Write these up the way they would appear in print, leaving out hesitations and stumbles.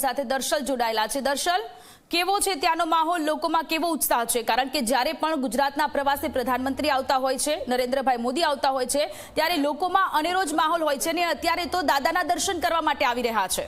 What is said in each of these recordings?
સાથે દર્શલ જોડાયેલા છે। દર્શલ, કેવો છે ત્યાંનો માહોલ, લોકોમાં કેવો ઉત્સાહ છે? કારણ કે જ્યારે પણ ગુજરાતના પ્રવાસે પ્રધાનમંત્રી આવતા હોય છે, નરેન્દ્રભાઈ મોદી આવતા હોય છે, ત્યારે લોકોમાં અનેરો જ માહોલ હોય છે ને અત્યારે તો દાદાના દર્શન કરવા માટે આવી રહ્યા છે।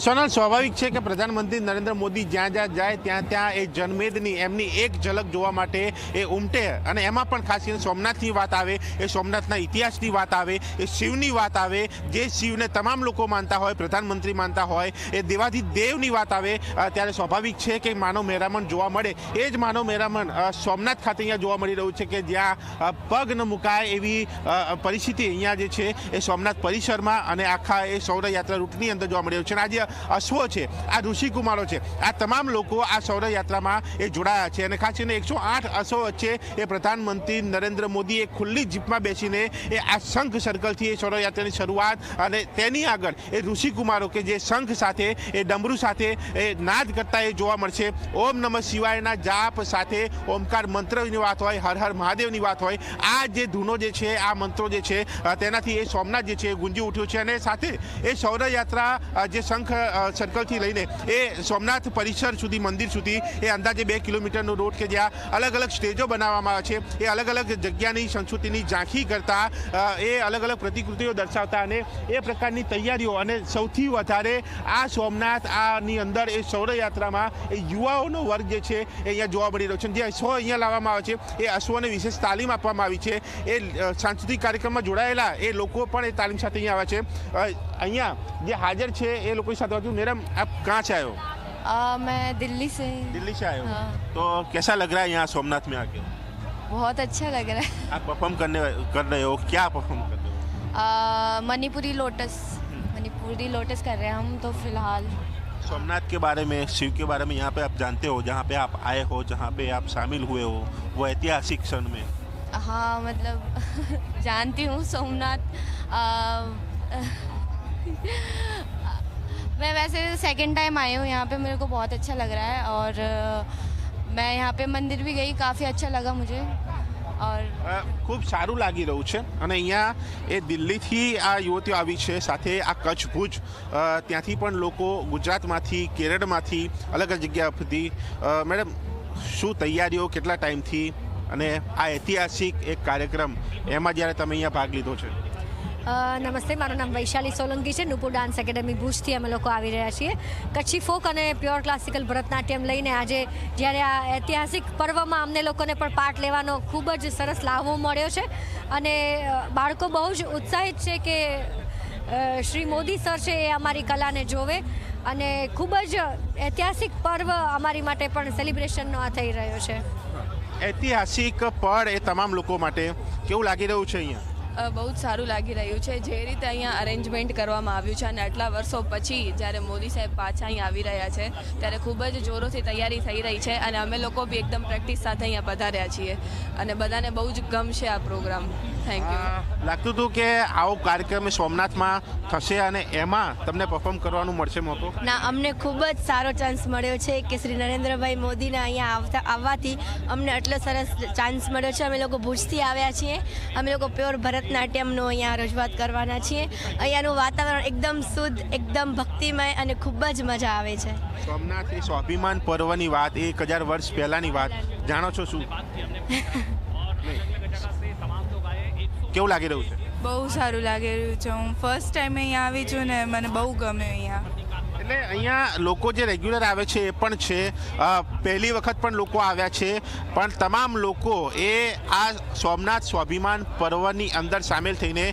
સોનલ, સ્વાભાવિક છે કે પ્રધાનમંત્રી નરેન્દ્ર મોદી જ્યાં જ્યાં જાય ત્યાં ત્યાં એ જનમેદની એમની એક ઝલક જોવા માટે એ ઉમટે, અને એમાં પણ ખાસ કરીને સોમનાથની વાત આવે, એ સોમનાથના ઇતિહાસની વાત આવે, એ શિવની વાત આવે, જે શિવને તમામ લોકો માનતા હોય, પ્રધાનમંત્રી માનતા હોય, એ દેવાધિદેવની વાત આવે, ત્યારે સ્વાભાવિક છે કે માનવ મહેરામણ જોવા મળે। એ જ માનવ મહેરામણ સોમનાથ ખાતે અહીંયા જોવા મળી રહ્યું છે કે જ્યાં પગ ન મુકાય એવી પરિસ્થિતિ અહીંયા જે છે એ સોમનાથ પરિસરમાં અને આખા એ સૌરયાત્રા રૂટની અંદર જોવા મળી રહ્યું છે। અશ્વો છે, આ ઋષિકુમારો છે, આ તમામ લોકો આ સૌરયાત્રામાં એ જોડાયા છે, અને ખાસ કરીને 108 અશ્વો વચ્ચે એ પ્રધાનમંત્રી નરેન્દ્ર મોદી એ ખુલ્લી જીપમાં બેસીને એ આ શંખ સર્કલથી એ સૌરયાત્રાની શરૂઆત, અને તેની આગળ એ ઋષિકુમારો કે જે શંખ સાથે એ ડમરૂ સાથે એ નાદ કરતા એ જોવા મળશે। ઓમ નમઃ શિવાયના જાપ સાથે ઓમકાર મંત્રની વાત હોય, હર હર મહાદેવની વાત હોય, આ જે ધૂનો જે છે, આ મંત્રો જે છે, તેનાથી એ સોમનાથ જે છે એ ગુંજી ઉઠ્યું છે, અને સાથે એ સૌરયાત્રા જે શંખ સર્કલથી લઈને એ સોમનાથ પરિસર સુધી, મંદિર સુધી એ અંદાજે 2 કિલોમીટરનો રૂટ કે જ્યાં અલગ અલગ સ્ટેજો બનાવવામાં આવે છે, એ અલગ અલગ જગ્યાની સંસ્કૃતિની ઝાંખી કરતા, એ અલગ અલગ પ્રતિકૃતિઓ દર્શાવતા, અને એ પ્રકારની તૈયારીઓ, અને સૌથી વધારે આ સોમનાથ આની અંદર એ સૌરયાત્રામાં એ યુવાઓનો વર્ગ જે છે એ અહીંયા જોવા મળી રહ્યો છે। જે અશ્વો અહીંયા લાવવામાં આવે છે, એ અશ્વોને વિશેષ તાલીમ આપવામાં આવી છે, એ સાંસ્કૃતિક કાર્યક્રમમાં જોડાયેલા એ લોકો પણ એ તાલીમ સાથે અહીંયા આવે છે। અહીંયા જે હાજર છે એ લોકો साथ बात। मैडम, आप कहाँ से आए हो? मैं दिल्ली से। दिल्ली से आए हो? हाँ। तो कैसा लग रहा है यहाँ सोमनाथ में आके? बहुत अच्छा लग रहा है। आप परफॉर्म कर रहे हो, क्या परफॉर्म कर रहे हो? मणिपुरी लोटस कर रहे हैं हम तो फिलहाल। सोमनाथ के बारे में, शिव के बारे में यहाँ पे आप जानते हो, जहाँ पे आप आए हो, जहाँ पे आप शामिल हुए हो, वो ऐतिहासिक क्षण में? हाँ, मतलब जानती हूँ सोमनाथ। मैं वैसे सेकंड टाइम आई हूँ यहाँ पे, मेरे को बहुत अच्छा लग रहा है, और मैं यहाँ पे मंदिर भी गई, काफ़ी अच्छा लगा मुझे, और ખૂબ સારું લાગી રહ્યું છે। અને અહીંયા એ દિલ્હીથી આ યુવતીઓ આવી છે, સાથે આ કચ્છ ભુજ ત્યાંથી પણ લોકો, ગુજરાતમાંથી, કેરળમાંથી, અલગ અલગ જગ્યાથી। મેડમ, શું તૈયારીઓ કેટલા ટાઈમથી, અને આ ઐતિહાસિક એક કાર્યક્રમ એમાં જ્યારે તમે અહીંયા ભાગ લીધો છે? નમસ્તે, મારું નામ વૈશાલી સોલંકી છે। નુપુર ડાન્સ એકેડમી ભુજથી અમે લોકો આવી રહ્યા છીએ। કચ્છી ફોક અને પ્યોર ક્લાસિકલ ભરતનાટ્યમ લઈને આજે જ્યારે આ ઐતિહાસિક પર્વમાં અમને લોકોને પણ પાર્ટ લેવાનો ખૂબ જ સરસ લાહવો મળ્યો છે, અને બાળકો બહુ જ ઉત્સાહિત છે કે શ્રી મોદી સર છે એ અમારી કલાને જોવે, અને ખૂબ જ ઐતિહાસિક પર્વ અમારી માટે પણ સેલિબ્રેશનનો આ થઈ રહ્યો છે। ઐતિહાસિક પળ એ તમામ લોકો માટે કેવું લાગી રહ્યું છે અહીંયા? બહુ જ સારું લાગી રહ્યું છે, જે રીતે અહીંયા અરેન્જમેન્ટ કરવામાં આવ્યું છે, અને આટલા વર્ષો પછી જ્યારે મોદી સાહેબ પાછા અહીંયા આવી રહ્યા છે ત્યારે ખૂબ જ જોરોથી તૈયારી થઈ રહી છે, અને અમે લોકો બી એકદમ પ્રેક્ટિસ સાથે અહીંયા પધાર્યા છીએ, અને બધાને બહુ જ ગમશે આ પ્રોગ્રામ। Thank you. લાગતું હતું કે આવો કાર્યક્રમ સોમનાથમાં થશે અને એમાં તમને પરફોર્મ કરવાનું મળશે મોકો? ના, અમને ખૂબ જ સારો ચાન્સ મળ્યો છે કે શ્રી નરેન્દ્રભાઈ મોદીને અહીંયા આવવાથી અમને આટલો સરસ ચાન્સ મળ્યો છે। અમે લોકો ભુજથી આવ્યા છીએ, અમે લોકો પ્યોર ભરતનાટ્યમનો અહીંયા રજૂઆત કરવાના છીએ। અહીંયાનું વાતાવરણ એકદમ શુદ્ધ, એકદમ ભક્તિમય, અને ખૂબ જ મજા આવે છે। સોમનાથ એ સ્વાભિમાન પર્વની વાત, 1000 વર્ષ પહેલાની વાત જાણો છો શું? કેવું લાગી રહ્યું છે? બહુ સારું લાગી રહ્યું છે। હું ફર્સ્ટ ટાઈમ અહીંયા આવી છું ને મને બહુ ગમ્યું અહીંયા। એટલે અહીંયા લોકો જે રેગ્યુલર આવે છે એ પણ છે, પહેલી વખત પણ લોકો આવ્યા છે, પણ તમામ લોકો એ આ સોમનાથ સ્વાભિમાન પર્વની અંદર સામેલ થઈને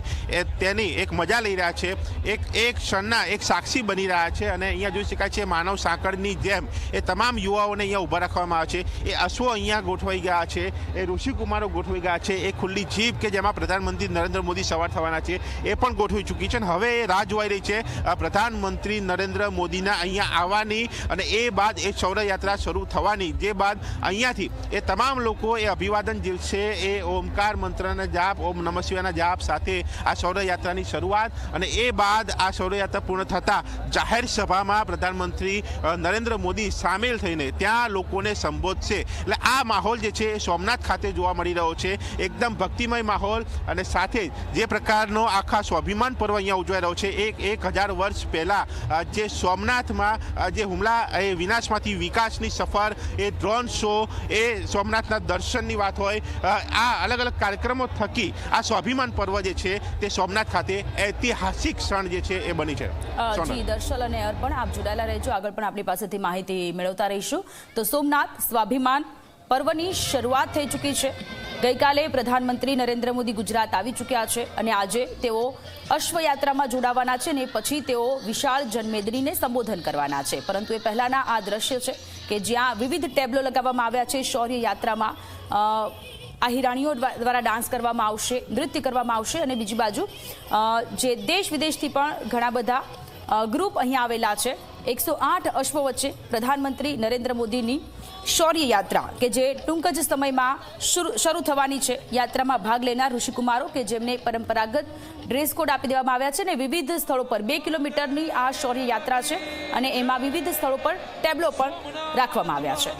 તેની એક મજા લઈ રહ્યા છે, એક ક્ષણના એક સાક્ષી બની રહ્યા છે। અને અહીંયા જોઈ શકાય છે માનવ સાંકળની જેમ એ તમામ યુવાઓને અહીંયા ઊભા રાખવામાં આવે છે। એ અશ્વો અહીંયા ગોઠવાઈ ગયા છે, એ ઋષિકુમારો ગોઠવાઈ ગયા છે, એ ખુલ્લી જીપ કે જેમાં પ્રધાનમંત્રી નરેન્દ્ર મોદી સવાર થવાના છે એ પણ ગોઠવી ચૂકી છે, અને હવે એ રાહ જોવાઈ રહી છે પ્રધાનમંત્રી નરેન્દ્ર મોદી મોદીના અહીંયા આવવાની અને એ બાદ એ શૌર્યયાત્રા શરૂ થવાની, જે બાદ અહીંયાથી એ તમામ લોકો એ અભિવાદન ઝીલશે, એ ઓમકાર મંત્રના જાપ, ઓમ નમઃ શિવાયના જાપ સાથે આ શૌર્યયાત્રાની શરૂઆત, અને એ બાદ આ શૌર્યયાત્રા પૂર્ણ થતાં જાહેર સભામાં પ્રધાનમંત્રી નરેન્દ્ર મોદી સામેલ થઈને ત્યાં લોકોને સંબોધશે. એટલે આ માહોલ જે છે એ સોમનાથ ખાતે જોવા મળી રહ્યો છે, એકદમ ભક્તિમય માહોલ, અને સાથે જે પ્રકારનો આખા સ્વાભિમાન પર્વ અહીંયા ઉજવાઈ રહ્યો છે. 1000 વર્ષ પહેલાં જે સોમનાથમાં જે હુમલા એ વિનાશમાંથી વિકાસની સફર, એ ડ્રોન શો, એ સોમનાથના દર્શનની વાત હોય, આ અલગ અલગ કાર્યક્રમો થકી આ સ્વાભિમાન પર્વ જે છે તે સોમનાથ ખાતે ઐતિહાસિક ક્ષણ જે છે એ બની છે. જી દર્શલ અને અર્પણ, આપ જોડાયેલા રહેજો, આગળ પણ આપણી પાસેથી માહિતી મેળવતા રહીશું. તો સોમનાથ સ્વાભિમાન પર્વની શરૂઆત થઈ ચૂકી છે. ગઈકાલે પ્રધાનમંત્રી નરેન્દ્ર મોદી ગુજરાત આવી ચૂક્યા છે અને આજે તેઓ અશ્વયાત્રામાં જોડાવાના છે અને પછી તેઓ વિશાળ જનમેદનીને સંબોધન કરવાના છે. પરંતુ એ પહેલાના આ દ્રશ્ય છે કે જ્યાં વિવિધ ટેબ્લો લગાવવામાં આવ્યા છે. શૌર્ય યાત્રામાં આ હિરાણીઓ દ્વારા ડાન્સ કરવામાં આવશે, નૃત્ય કરવામાં આવશે, અને બીજી બાજુ જે દેશ વિદેશથી પણ ઘણા બધા ગ્રુપ અહીંયા આવેલા છે. 108 અશ્વો વચ્ચે પ્રધાનમંત્રી નરેન્દ્ર મોદીની શૌર્ય યાત્રા કે જે ટૂંક જ સમયમાં શરૂ થવાની છે. યાત્રામાં ભાગ લેનાર ઋષિકુમારો કે જેમને પરંપરાગત ડ્રેસ કોડ આપી દેવામાં આવ્યા છે અને વિવિધ સ્થળો પર 2 કિલોમીટરની આ શૌર્ય યાત્રા છે અને એમાં વિવિધ સ્થળો પર ટેબ્લો પણ રાખવામાં આવ્યા છે.